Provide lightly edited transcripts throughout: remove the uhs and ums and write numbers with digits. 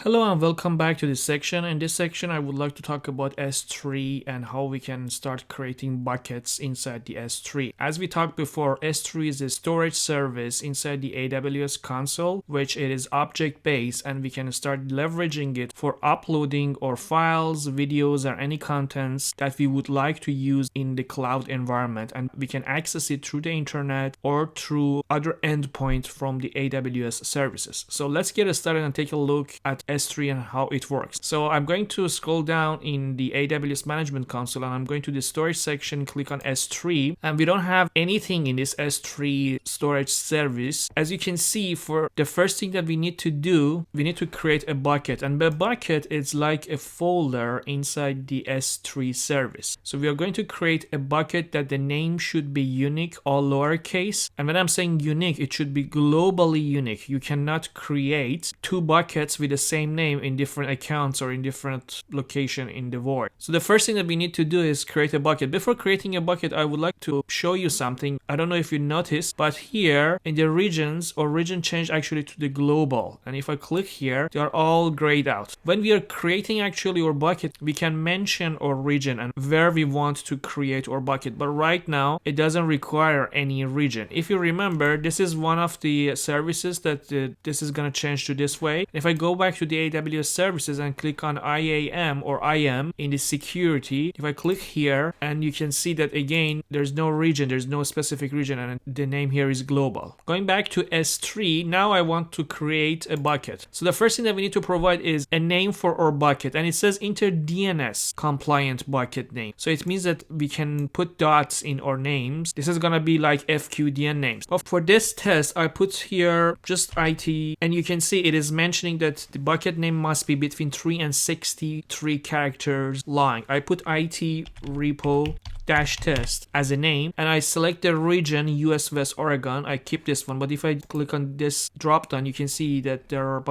Hello and welcome back to this section. In this section, I would like to talk about S3 and how we can start creating buckets inside the S3. As we talked before, S3 is a storage service inside the AWS console, which it is object-based, and we can start leveraging it for uploading our files, videos, or any contents that we would like to use in the cloud environment. And we can access it through the internet or through other endpoints from the AWS services. So let's get started and take a look at S3 and how it works. So I'm going to scroll down in the AWS Management Console and I'm going to the storage section, click on S3, and we don't have anything in this S3 storage service. As you can see, for the first thing that we need to do, we need to create a bucket, and the bucket is like a folder inside the S3 service. So we are going to create a bucket that the name should be unique, all lowercase, and when I'm saying unique, it should be globally unique. You cannot create two buckets with the same name in different accounts or in different location in the world. So the first thing that we need to do is create a bucket. Before creating a bucket, I would like to show you something. I don't know if you noticed, but here in the regions, or region changed actually to the global. And if I click here, they are all grayed out. When we are creating actually our bucket, we can mention our region and where we want to create our bucket. But right now, it doesn't require any region. If you remember, this is one of the services that this is going to change to this way. If I go back to the AWS services and click on IAM or IAM in the security, if I click here, and you can see that again, there's no region, there's no specific region, and the name here is global. Going back to S3, now I want to create a bucket. So the first thing that we need to provide is a name for our bucket, and it says enter DNS compliant bucket name. So it means that we can put dots in our names. This is gonna be like FQDN names. But for this test, I put here just IT, and you can see it is mentioning that the bucket name must be between 3 and 63 characters long. I put ITrepo -test as a name, and I select the region US West Oregon. I keep this one, but if I click on this drop down, you can see that there are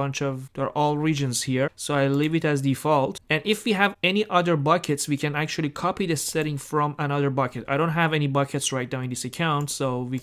they're all regions here, so I leave it as default. And if we have any other buckets, we can actually copy the setting from another bucket. I don't have any buckets right now in this account, so we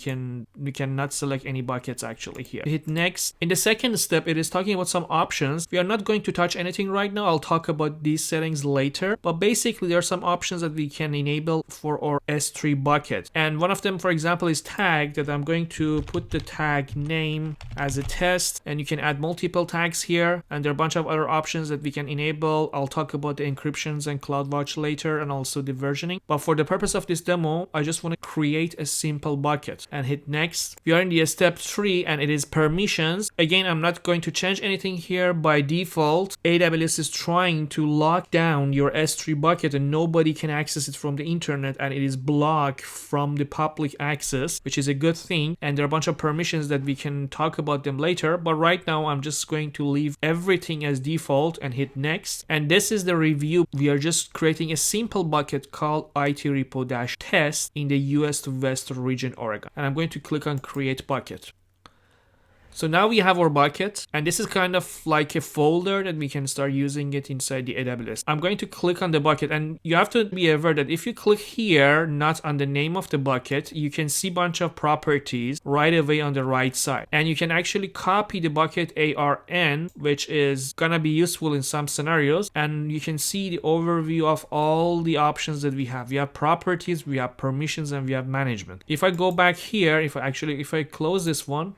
cannot select any buckets actually here. Hit next. In the second step, it is talking about some options. We are not going to touch anything right now. I'll talk about these settings later, but basically there are some options that we can enable for our S3 bucket, and one of them, for example, is tag, that I'm going to put the tag name as a test, and you can add multiple tags here, and there are a bunch of other options that we can enable. I'll talk about the encryptions and CloudWatch later, and also the versioning, but for the purpose of this demo, I just want to create a simple bucket and hit next. We are in the step 3, and it is permissions. Again, I'm not going to change anything here. By default, AWS is trying to lock down your S3 bucket and nobody can access it from the internet, and it is blocked from the public access, which is a good thing. And there are a bunch of permissions that we can talk about them later, but right now I'm just going to leave everything as default and hit next. And this is the review. We are just creating a simple bucket called ITrepo -test in the US West region Oregon, and I'm going to click on create bucket. So now we have our bucket, and this is kind of like a folder that we can start using it inside the AWS. I'm going to click on the bucket, and you have to be aware that if you click here, not on the name of the bucket, you can see a bunch of properties right away on the right side. And you can actually copy the bucket ARN, which is gonna be useful in some scenarios, and you can see the overview of all the options that we have. We have properties, we have permissions, and we have management. If I go back here, if I close this one,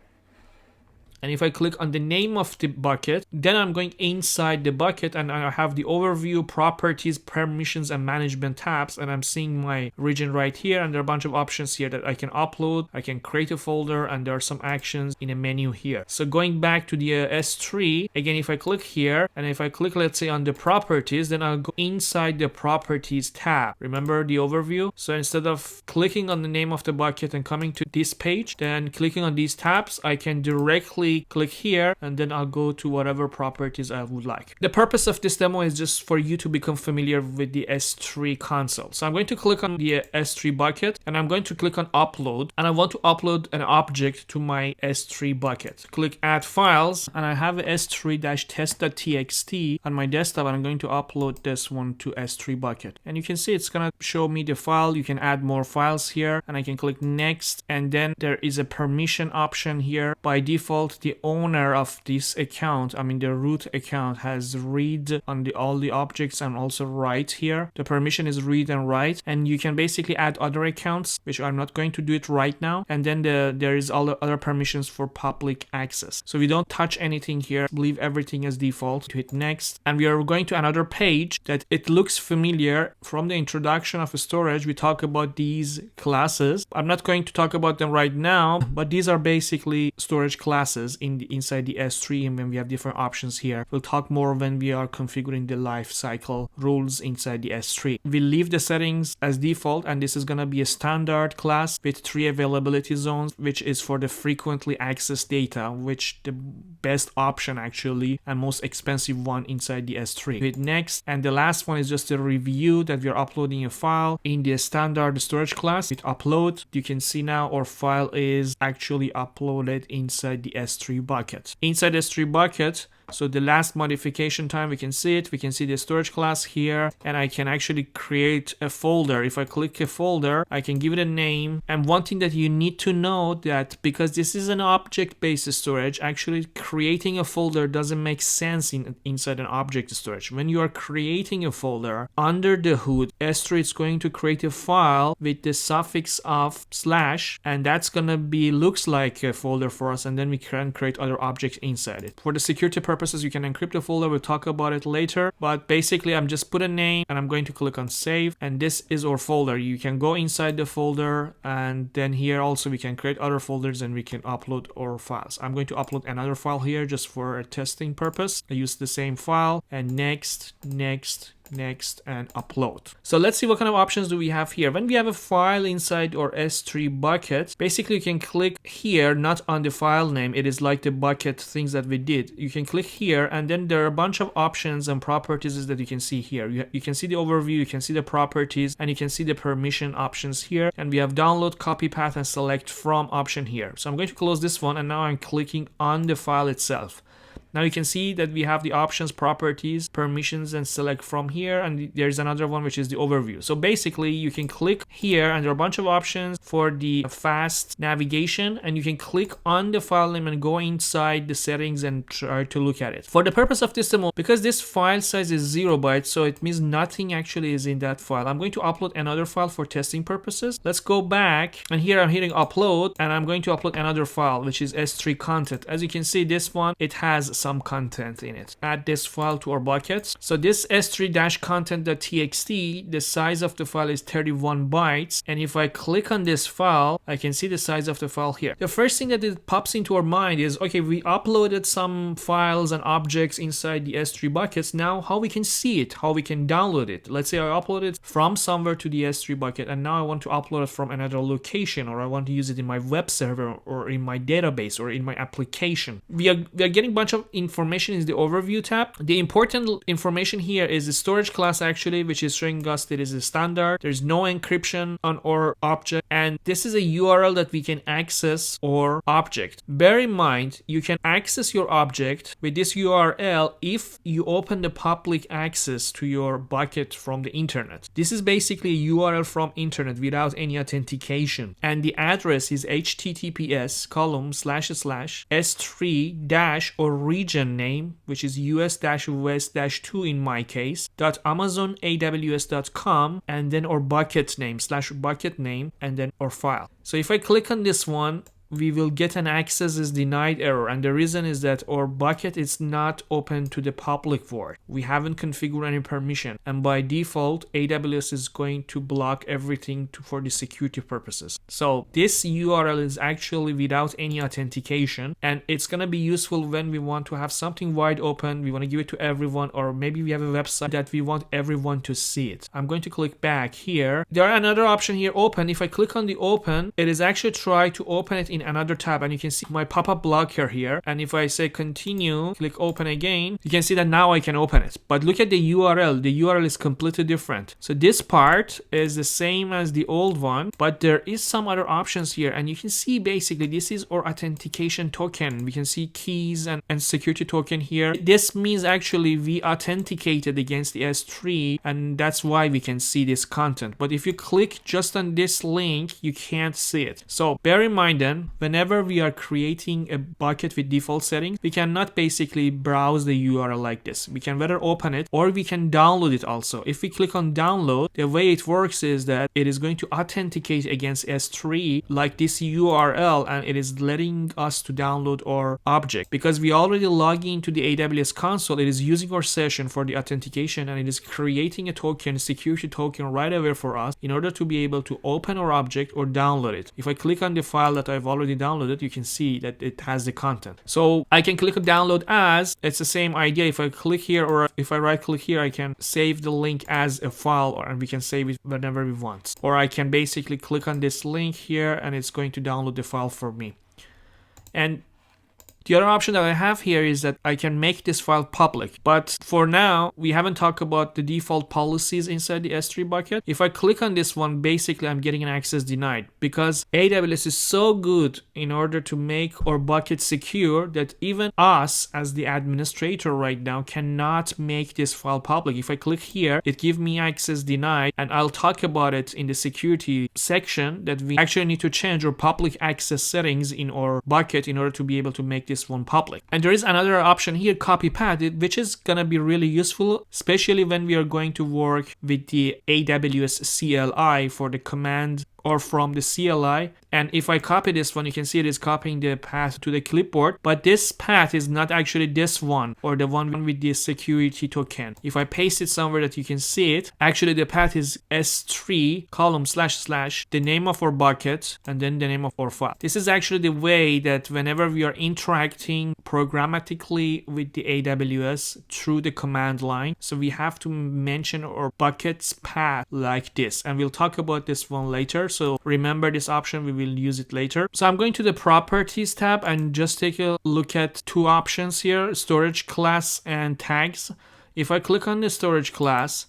and if I click on the name of the bucket, then I'm going inside the bucket and I have the overview, properties, permissions, and management tabs. And I'm seeing my region right here. And there are a bunch of options here that I can upload. I can create a folder, and there are some actions in a menu here. So going back to the S3, again, if I click here, and if I click, let's say, on the properties, then I'll go inside the properties tab. Remember the overview? So instead of clicking on the name of the bucket and coming to this page, then clicking on these tabs, I can directly click here, and then I'll go to whatever properties I would like. The purpose of this demo is just for you to become familiar with the S3 console. So I'm going to click on the S3 bucket, and I'm going to click on upload, and I want to upload an object to my S3 bucket. Click add files, and I have S3-test.txt on my desktop, and I'm going to upload this one to S3 bucket. And you can see it's gonna show me the file. You can add more files here, and I can click next, and then there is a permission option here. By default, the owner of this account, I mean the root account, has read on all the objects and also write here. The permission is read and write, and you can basically add other accounts, which I'm not going to do it right now. And then there is all the other permissions for public access. So we don't touch anything here, leave everything as default. Hit next, and we are going to another page that it looks familiar. From the introduction of storage, we talk about these classes. I'm not going to talk about them right now, but these are basically storage classes inside the S3, and when we have different options here. We'll talk more when we are configuring the lifecycle rules inside the S3. We leave the settings as default, and this is going to be a standard class with 3 availability zones, which is for the frequently accessed data, which the best option actually and most expensive one inside the S3. Hit next, and the last one is just a review that we are uploading a file in the standard storage class. Hit upload. You can see now our file is actually uploaded inside the S3 bucket. Inside S3 bucket, so the last modification time, we can see it. We can see the storage class here, and I can actually create a folder. If I click a folder, I can give it a name. And one thing that you need to know that because this is an object-based storage, actually creating a folder doesn't make sense inside an object storage. When you are creating a folder under the hood, S3 is going to create a file with the suffix of / and that's gonna be looks like a folder for us, and then we can create other objects inside it. For the security purposes, you can encrypt the folder. We'll talk about it later, but basically I'm just put a name and I'm going to click on save, and this is our folder. You can go inside the folder, and then here also we can create other folders and we can upload our files. I'm going to upload another file here just for a testing purpose. I use the same file, and next, and upload. So let's see what kind of options do we have here. When we have a file inside our S3 bucket, basically you can click here, not on the file name. It is like the bucket things that we did. You can click here, and then there are a bunch of options and properties that you can see here. You can see the overview, you can see the properties, and you can see the permission options here. And we have download, copy path, and select from option here. So I'm going to close this one, and now I'm clicking on the file itself. Now you can see that we have the options, properties, permissions, and select from here, and there's another one which is the overview. So basically you can click here, and there are a bunch of options for the fast navigation, and you can click on the file name and go inside the settings and try to look at it. For the purpose of this demo, because this file size is 0 bytes, so it means nothing actually is in that file. I'm going to upload another file for testing purposes. Let's go back, and here I'm hitting upload, and I'm going to upload another file which is S3 content. As you can see, this one, it has some content in it. Add this file to our buckets. So this s3-content.txt, the size of the file is 31 bytes. And if I click on this file, I can see the size of the file here. The first thing that it pops into our mind is, okay, we uploaded some files and objects inside the S3 buckets. Now how we can see it, how we can download it. Let's say I uploaded from somewhere to the S3 bucket, and now I want to upload it from another location, or I want to use it in my web server or in my database or in my application. We are getting a bunch of information in the overview tab. The important information here is the storage class actually, which is showing us that it is a standard. There's no encryption on our object, and this is a URL that we can access our object. Bear in mind, you can access your object with this URL if you open the public access to your bucket from the internet. This is basically a URL from internet without any authentication, and the address is https://s3- or region name, which is US-West-2 in my case, .amazonaws.com, and then our bucket name /bucket name, and then our file. So if I click on this one, we will get an access is denied error, and the reason is that our bucket is not open to the public void. We haven't configured any permission, and by default AWS is going to block everything for the security purposes. So this URL is actually without any authentication, and it's going to be useful when we want to have something wide open, we want to give it to everyone, or maybe we have a website that we want everyone to see it. I'm going to click back here. There are another option here, open. If I click on the open, it is actually try to open it in another tab, and you can see my pop-up blocker here, and if I say continue, click open again, you can see that now I can open it. But look at the URL is completely different. So this part is the same as the old one, but there is some other options here, and you can see basically this is our authentication token. We can see keys and security token here. This means actually we authenticated against the S3, and that's why we can see this content. But if you click just on this link, you can't see it. So bear in mind then, whenever we are creating a bucket with default settings, we cannot basically browse the URL like this. We can whether open it or we can download it also. If we click on download, the way it works is that it is going to authenticate against S3 like this URL, and it is letting us to download our object. Because we already log into the AWS console, it is using our session for the authentication, and it is creating a token, a security token right away for us in order to be able to open our object or download it. If I click on the file that I've already downloaded, you can see that it has the content. So I can click on download as, it's the same idea. If I click here or if I right click here, I can save the link as a file, and we can save it whenever we want. Or I can basically click on this link here and it's going to download the file for me. And the other option that I have here is that I can make this file public. But for now, we haven't talked about the default policies inside the S3 bucket. If I click on this one, basically I'm getting an access denied because AWS is so good in order to make our bucket secure that even us as the administrator right now cannot make this file public. If I click here, it gives me access denied, and I'll talk about it in the security section that we actually need to change our public access settings in our bucket in order to be able to make this one public. And there is another option here, copy path, which is gonna be really useful, especially when we are going to work with the AWS CLI for the command or from the CLI. And if I copy this one, you can see it is copying the path to the clipboard, but this path is not actually this one or the one with the security token. If I paste it somewhere that you can see it, actually the path is S3 column / the name of our bucket and then the name of our file. This is actually the way that whenever we are interacting programmatically with the AWS through the command line, so we have to mention our bucket's path like this, and we'll talk about this one later. So remember this option, we will use it later. So I'm going to the properties tab and just take a look at two options here, storage class and tags. If I click on the storage class,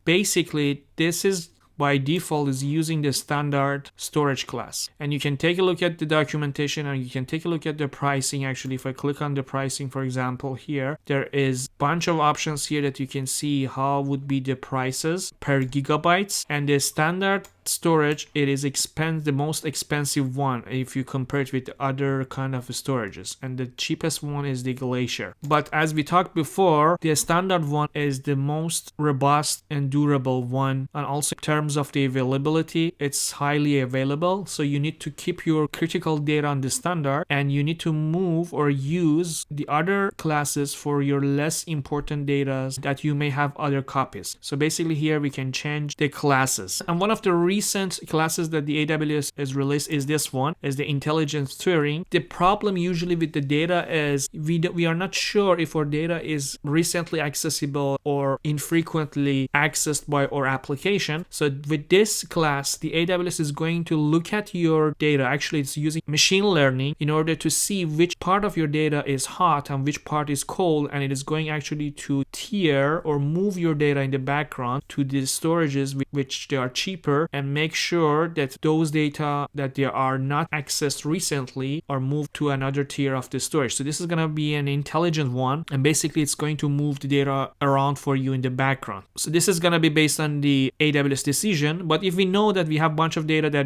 basically this is by default is using the standard storage class. And you can take a look at the documentation and you can take a look at the pricing. Actually, if I click on the pricing, for example, here, there is a bunch of options here that you can see how would be the prices per gigabytes. And the standard storage, it is the most expensive one if you compare it with other kind of storages, and the cheapest one is the Glacier. But as we talked before, the standard one is the most robust and durable one, and also in terms of the availability, it's highly available. So you need to keep your critical data on the standard, and you need to move or use the other classes for your less important data that you may have other copies. So basically here we can change the classes, and one of the recent classes that the AWS has released is this one, is the intelligence tiering. The problem usually with the data is we are not sure if our data is recently accessible or infrequently accessed by our application. So with this class, the AWS is going to look at your data. Actually, it's using machine learning in order to see which part of your data is hot and which part is cold, and it is going actually to tier or move your data in the background to the storages which they are cheaper, and make sure that those data that they are not accessed recently are moved to another tier of the storage. So this is going to be an intelligent one, and basically it's going to move the data around for you in the background. So this is going to be based on the AWS decision, but if we know that we have a bunch of data that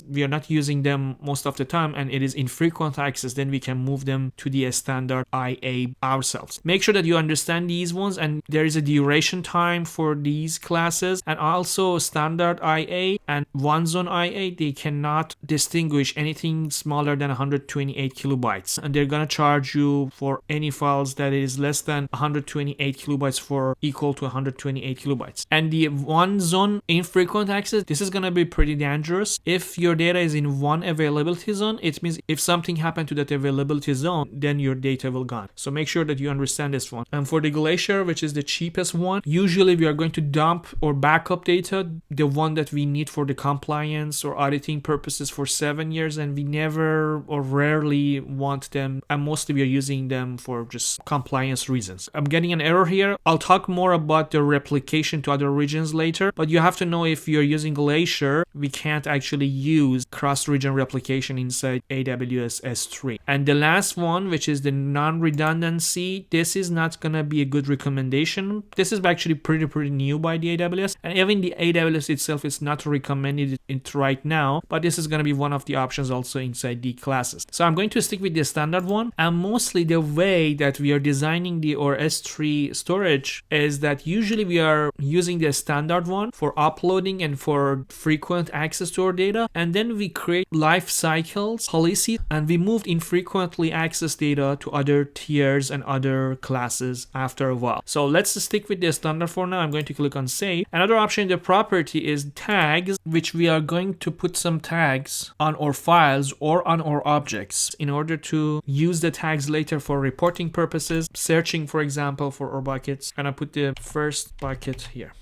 we are not using them most of the time and it is infrequent access, then we can move them to the standard IA ourselves. Make sure that you understand these ones, and there is a duration time for these classes, and also standard IA and one zone IA, they cannot distinguish anything smaller than 128 kilobytes, and they're gonna charge you for any files that is less than 128 kilobytes for equal to 128 kilobytes. And the one zone infrequent access, this is gonna be pretty dangerous. If your data is in one availability zone, it means if something happened to that availability zone, then your data will gone. So make sure that you understand this one. And for the Glacier, which is the cheapest one, usually we are going to dump or backup data, the one that we need for the compliance or auditing purposes for 7 years, and we never or rarely want them, and mostly we are using them for just compliance reasons. I'm getting an error here. I'll talk more about the replication to other regions later, but you have to know if you're using Glacier, we can't actually use cross-region replication inside AWS S3. And the last one, which is the non-redundancy, this is not gonna be a good recommendation. This is actually pretty new by the AWS, and even the AWS itself is not recommending recommending it right now, but this is going to be one of the options also inside the classes. So I'm going to stick with the standard one, and mostly the way that we are designing the or S3 storage is that usually we are using the standard one for uploading and for frequent access to our data, and then we create life cycles policies, and we moved infrequently access data to other tiers and other classes after a while. So let's stick with the standard for now. I'm going to click on save. Another option in the property is tags, which we are going to put some tags on our files or on our objects in order to use the tags later for reporting purposes, searching, for example, for our buckets. And I put the first bucket here.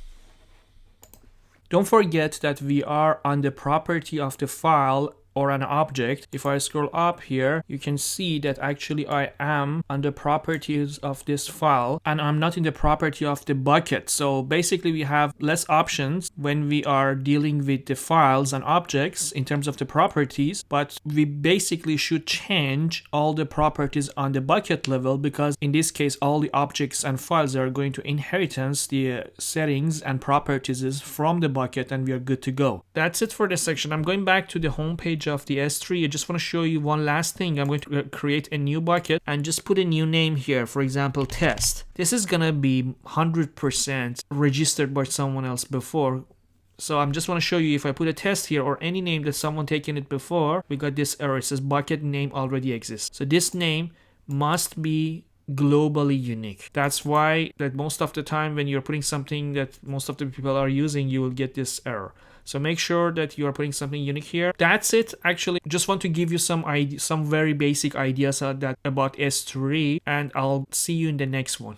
Don't forget that we are on the property of the file or an object. If I scroll up here, you can see that actually I am on the properties of this file and I'm not in the property of the bucket. So basically we have less options when we are dealing with the files and objects in terms of the properties, but we basically should change all the properties on the bucket level, because in this case all the objects and files are going to inheritance the settings and properties from the bucket, and we are good to go. That's it for this section. I'm going back to the home page of the S3. I just want to show you one last thing. I'm going to create a new bucket and just put a new name here. For example, test. This is gonna be 100% registered by someone else before. So I'm just want to show you, if I put a test here or any name that someone taken it before, we got this error. It says bucket name already exists. So this name must be globally unique. That's why that most of the time when you're putting something that most of the people are using, you will get this error. So make sure that you are putting something unique here. That's it. Actually, just want to give you some very basic ideas about S3, and I'll see you in the next one.